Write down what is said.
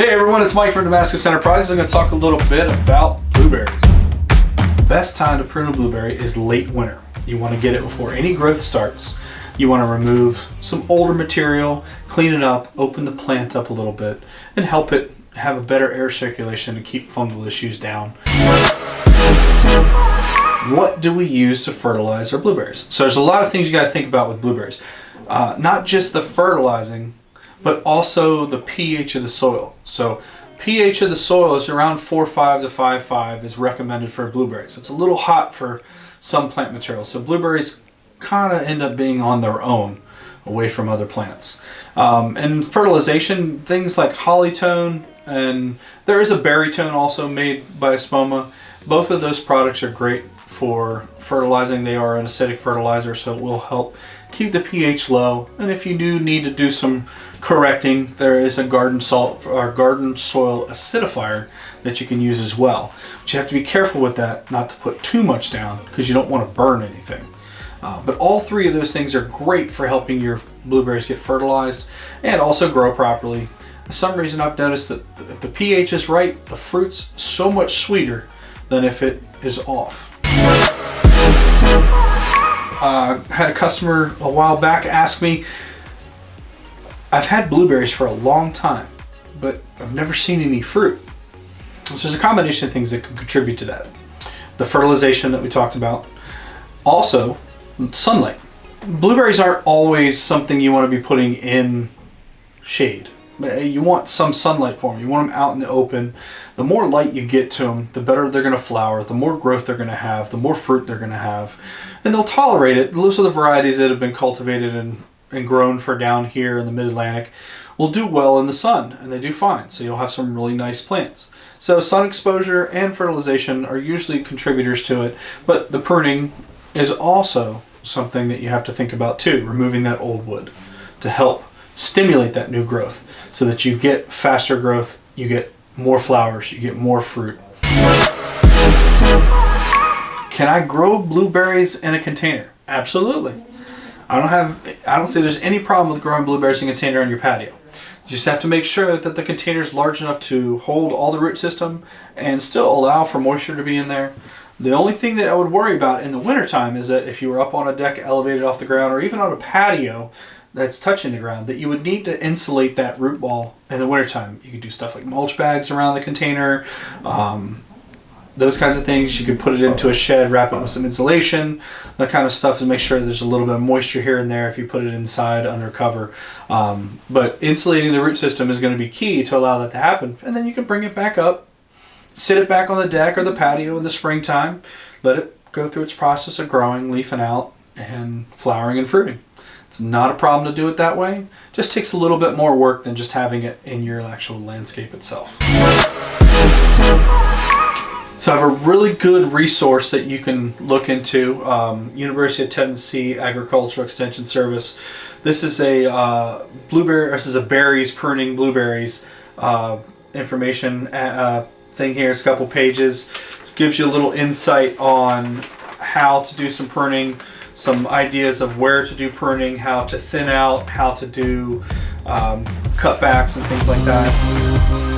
Hey everyone, it's Mike from Damascus Enterprises. I'm going to talk a little bit about blueberries. The best time to prune a blueberry is late winter. You want to get it before any growth starts. You want to remove some older material, clean it up, open the plant up a little bit, and help it have a better air circulation to keep fungal issues down. What do we use to fertilize our blueberries? So there's a lot of things you got to think about with blueberries. Not just the fertilizing, but also the pH of the soil. So pH of the soil is around 4.5 to 5.5 is recommended for blueberries. It's a little hot for some plant material. So blueberries kind of end up being on their own away from other plants. And fertilization, things like hollytone, and there is a berrytone also made by Espoma. Both of those products are great for fertilizing. They are an acidic fertilizer, so it will help keep the pH low. And if you do need to do some correcting, there is a garden salt or garden soil acidifier that you can use as well. But you have to be careful with that, not to put too much down because you don't want to burn anything. But all three of those things are great for helping your blueberries get fertilized and also grow properly. For some reason I've noticed that if the pH is right, the fruit's so much sweeter than if it is off. Had a customer a while back ask me, I've had blueberries for a long time, but I've never seen any fruit. So there's a combination of things that can contribute to that. The fertilization that we talked about. Also, sunlight. Blueberries aren't always something you want to be putting in shade. You want some sunlight for them. You want them out in the open. The more light you get to them, the better they're going to flower, the more growth they're going to have, the more fruit they're going to have. And they'll tolerate it. Those are the varieties that have been cultivated and grown for down here in the mid-Atlantic will do well in the sun, and they do fine. So you'll have some really nice plants. So sun exposure and fertilization are usually contributors to it, but the pruning is also something that you have to think about too, removing that old wood to help stimulate that new growth so that you get faster growth, you get more flowers, you get more fruit. Can I grow blueberries in a container? Absolutely. I don't see there's any problem with growing blueberries in a container on your patio. You just have to make sure that the container is large enough to hold all the root system and still allow for moisture to be in there. The only thing that I would worry about in the wintertime is that if you were up on a deck elevated off the ground or even on a patio that's touching the ground, that you would need to insulate that root ball in the wintertime. You could do stuff like mulch bags around the container, those kinds of things. You could put it into a shed, wrap it with some insulation, that kind of stuff to make sure there's a little bit of moisture here and there if you put it inside under cover. But insulating the root system is going to be key to allow that to happen. And then you can bring it back up, sit it back on the deck or the patio in the springtime, let it go through its process of growing, leafing out, and flowering and fruiting. It's not a problem to do it that way. Just takes a little bit more work than just having it in your actual landscape itself. So I have a really good resource that you can look into, University of Tennessee Agricultural Extension Service. This is a berries, pruning blueberries information thing here. It's a couple pages. Gives you a little insight on how to do some pruning, some ideas of where to do pruning, how to thin out, how to do cutbacks and things like that.